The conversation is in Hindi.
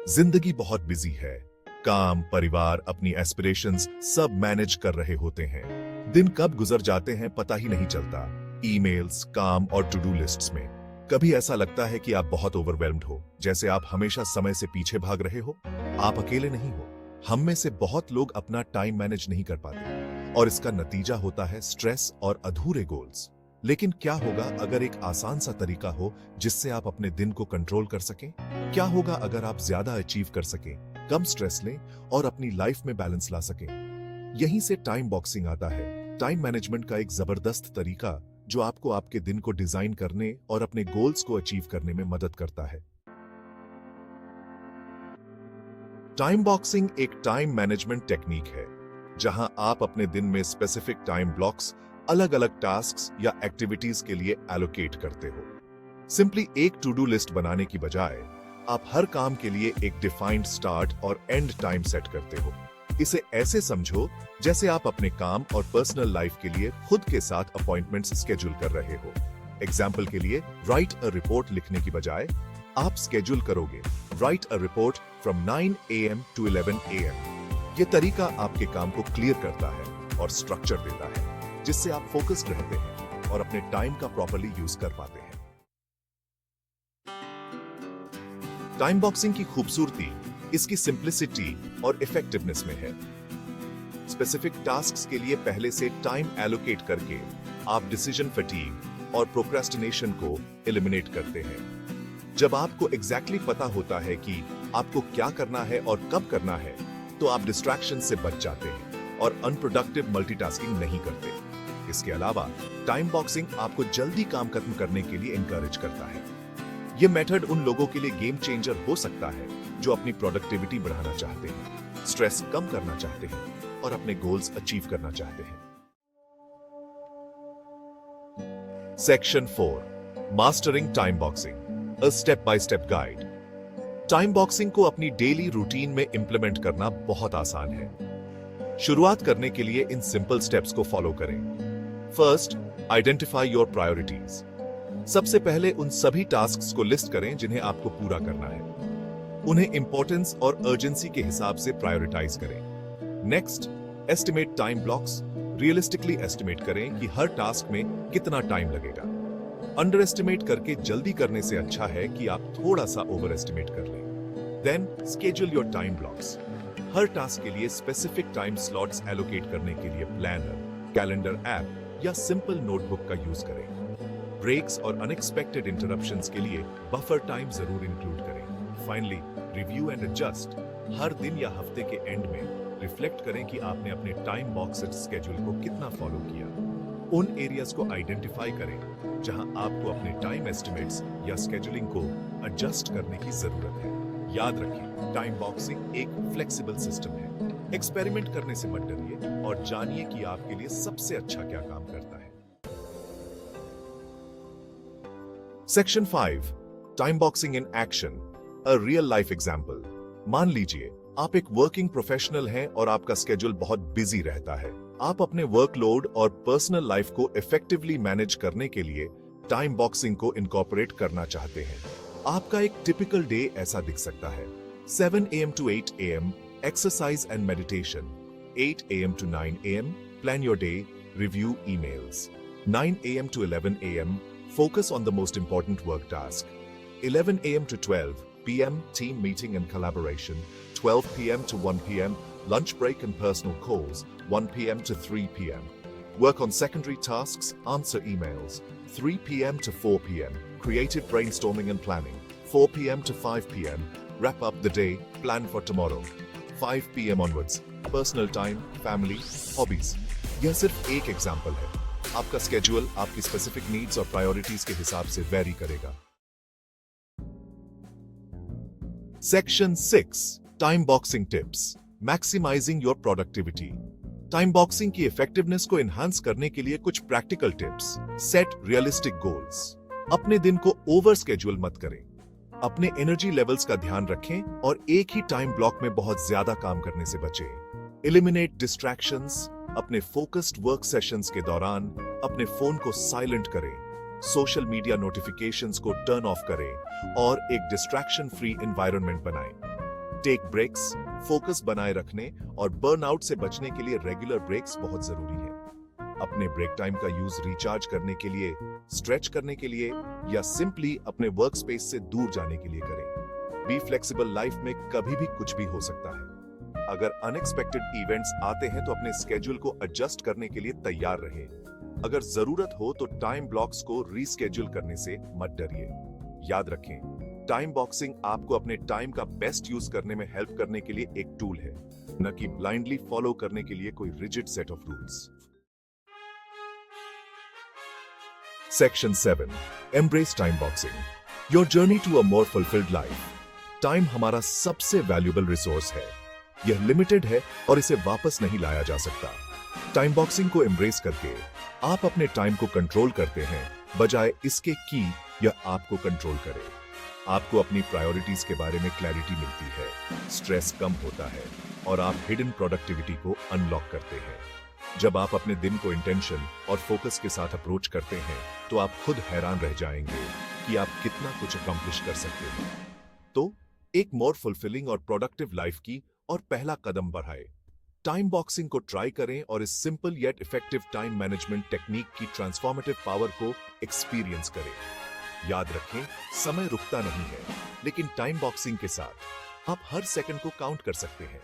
जिंदगी बहुत बिजी है। काम, परिवार, अपनी एस्पिरेशंस सब मैनेज कर रहे होते हैं। दिन कब गुजर जाते हैं पता ही नहीं चलता। ईमेल्स, काम और टू डू लिस्ट्स में कभी ऐसा लगता है कि आप बहुत ओवरवेल्म्ड हो, जैसे आप हमेशा समय से पीछे भाग रहे हो। आप अकेले नहीं हो, हम में से बहुत लोग अपना टाइम मैनेज नहीं कर पाते और इसका नतीजा होता है स्ट्रेस और अधूरे गोल्स। लेकिन क्या होगा अगर एक आसान सा तरीका हो जिससे आप अपने दिन को कंट्रोल कर सकें? क्या होगा अगर आप ज्यादा अचीव कर सकें, कम स्ट्रेस लें और अपनी लाइफ में बैलेंस ला सकें? यहीं से टाइम बॉक्सिंग आता है, टाइम मैनेजमेंट का एक जबरदस्त तरीका जो आपको आपके दिन को डिजाइन करने और अपने गोल्स को अचीव करने में मदद करता है। टाइम बॉक्सिंग एक टाइम मैनेजमेंट टेक्निक है जहां आप अपने दिन में स्पेसिफिक टाइम ब्लॉक्स अलग अलग टास्क्स या एक्टिविटीज के लिए एलोकेट करते हो। सिंपली एक टू डू लिस्ट बनाने की बजाय आप हर काम के लिए एक डिफाइंड स्टार्ट और एंड टाइम सेट करते हो। इसे ऐसे समझो जैसे आप अपने काम और पर्सनल लाइफ के लिए खुद के साथ अपॉइंटमेंट्स स्केड्यूल कर रहे हो। एग्जाम्पल के लिए, राइट अ रिपोर्ट लिखने की बजाय आप स्केड्यूल करोगे right a report from 9 AM to 11 AM। यह तरीका आपके काम को क्लियर करता है और स्ट्रक्चर देता है, जिससे आप फोकस्ड रहते हैं और अपने टाइम का प्रॉपर्ली यूज कर पाते हैं। टाइम बॉक्सिंग की खूबसूरती इसकी सिंप्लिसिटी और इफेक्टिवनेस में है। स्पेसिफिक टास्क्स के लिए पहले से टाइम एलोकेट करके आप डिसीजन फटीग और प्रोक्रेस्टिनेशन को एलिमिनेट करते हैं। जब आपको एग्जैक्टली पता होता है कि आपको क्या करना है और कब करना है, तो आप डिस्ट्रैक्शन से बच जाते हैं और अनप्रोडक्टिव मल्टीटास्किंग नहीं करते। इसके अलावा टाइम बॉक्सिंग आपको जल्दी काम खत्म करने के लिए इंकरेज करता है। यह मेथड उन लोगों के लिए गेम चेंजर हो सकता है जो अपनी प्रोडक्टिविटी बढ़ाना चाहते हैं, स्ट्रेस कम करना चाहते हैं और अपने गोल्स अचीव करना चाहते हैं। Section 4, mastering time boxing, a step by step guide. Time boxing को अपनी डेली रूटीन में इंप्लीमेंट करना बहुत आसान है। शुरुआत करने के लिए इन सिंपल स्टेप्स को फॉलो करें। First, identify your priorities. सबसे पहले उन सभी टास्क्स को लिस्ट करें जिन्हें आपको पूरा करना है। उन्हें इंपॉर्टेंस और अर्जेंसी के हिसाब से प्रायोरिटाइज करें। Next, estimate time blocks. Realistically estimate करें कि हर टास्क में कितना टाइम लगेगा। अंडर एस्टिमेट करके जल्दी करने से अच्छा है कि आप थोड़ा सा ओवर एस्टिमेट कर लें। Then schedule your time blocks. हर टास्क के लिए स्पेसिफिक टाइम स्लॉट्स एलोकेट करने के लिए प्लानर, कैलेंडर ऐप या सिंपल नोटबुक का यूज करें। ब्रेक्स और अनएक्सपेक्टेड इंटरप्शंस के लिए बफर टाइम जरूर इंक्लूड करें। Finally, review and adjust. हर दिन या हफ्ते के एंड में रिफ्लेक्ट करें कि आपने अपने टाइम बॉक्सेड स्केड्यूल को कितना फॉलो किया। उन एरियाज को आइडेंटिफाई करें जहां आपको अपने टाइम एस्टिमेट्स या स्केड्यूलिंग को एडजस्ट करने की जरूरत है। याद रखें, टाइम बॉक्सिंग एक फ्लेक्सिबल सिस्टम है। एक्सपेरिमेंट करने से मत डरिए और जानिए कि आपके लिए सबसे अच्छा क्या काम करता है। Section 5, time boxing in action, a real life example. मान लीजिए आप एक वर्किंग प्रोफेशनल हैं और आपका स्केड्यूल बहुत बिजी रहता है। आप अपने वर्कलोड और पर्सनल लाइफ को इफेक्टिवली मैनेज करने के लिए टाइम बॉक्सिंग को इनकॉर्पोरेट करना चाहते हैं। आपका एक टिपिकल डे ऐसा दिख सकता है। 7 AM to 8 AM, exercise and meditation. 8 AM to 9 AM, plan your day, review emails. 9 AM to 11 AM, focus on the most important work task. 11 AM to 12 PM, team meeting and collaboration. 12 PM to 1 PM, lunch break and personal calls. 1 PM to 3 PM. Work on secondary tasks, answer emails. 3 PM to 4 PM, creative brainstorming and planning. 4 PM to 5 PM, wrap up the day, plan for tomorrow. 5 PM onwards, personal time, family, hobbies. यह सिर्फ एक एग्जाम्पल है। आपका स्केड्यूल आपकी स्पेसिफिक नीड्स और प्रायोरिटीज के हिसाब से वेरी करेगा। Section 6, time boxing tips, maximising your productivity. Time boxing की इफेक्टिवनेस को एनहांस करने के लिए कुछ practical tips. Set realistic goals. अपने दिन को ओवर स्केड्यूल मत करें। अपने एनर्जी लेवल्स का ध्यान रखें और एक ही टाइम ब्लॉक में बहुत ज्यादा काम करने से बचें। Eliminate distractions. अपने फोकस्ड वर्क सेशंस के दौरान अपने फोन को साइलेंट करें। सोशल मीडिया नोटिफिकेशंस को टर्न ऑफ करें और एक डिस्ट्रैक्शन फ्री एनवायरनमेंट बनाएं। टेक ब्रेक्स फोकस बनाए रखने और बर्नआउट से बचने के लिए रेगुलर ब्रेक्स बहुत जरूरी है। अपने ब्रेक टाइम का यूज रिचार्ज करने के लिए, स्ट्रेच करने के लिए या सिंपली अपने वर्क स्पेस से दूर जाने के लिए करें। बी फ्लेक्सिबल, लाइफ में कभी भी कुछ भी हो सकता है। अगर अनएक्सपेक्टेड इवेंट्स आते हैं तो अपने स्केड्यूल को एडजस्ट करने के लिए तैयार रहें। अगर जरूरत हो तो टाइम ब्लॉक्स को रीस्केड्यूल करने से मत डरिए। याद रखें, टाइम बॉक्सिंग आपको अपने टाइम का बेस्ट यूज करने में हेल्प करने के लिए एक टूल है, न कि ब्लाइंडली फॉलो करने के लिए कोई rigid set of rules. Section 7. Embrace time boxing. Your journey to a more fulfilled life. Time हमारा सबसे वैल्यूएबल रिसोर्स है। यह लिमिटेड है और इसे वापस नहीं लाया जा सकता। टाइम बॉक्सिंग को एम्ब्रेस करके आप अपने टाइम को कंट्रोल करते हैं, बजाय इसके कि यह आपको कंट्रोल करे। आपको अपनी प्रायोरिटीज के बारे में क्लैरिटी मिलती है, स्ट्रेस कम होता है और आप हिडन प्रोडक्टिविटी को अनलॉक करते हैं। जब आप अपने दिन को इंटेंशन और फोकस के साथ अप्रोच करते हैं तो आप खुद हैरान रह जाएंगे कि आप कितना कुछ अकम्प्लिश कर सकते हैं। तो एक मोर फुलफिलिंग और प्रोडक्टिव लाइफ की और पहला कदम बढ़ाएं। टाइम बॉक्सिंग को ट्राई करें और इस simple yet effective time management technique की ट्रांसफॉर्मेटिव पावर को एक्सपीरियंस करें। याद रखें, समय रुकता नहीं है, लेकिन टाइम बॉक्सिंग के साथ आप हर सेकंड को काउंट कर सकते हैं।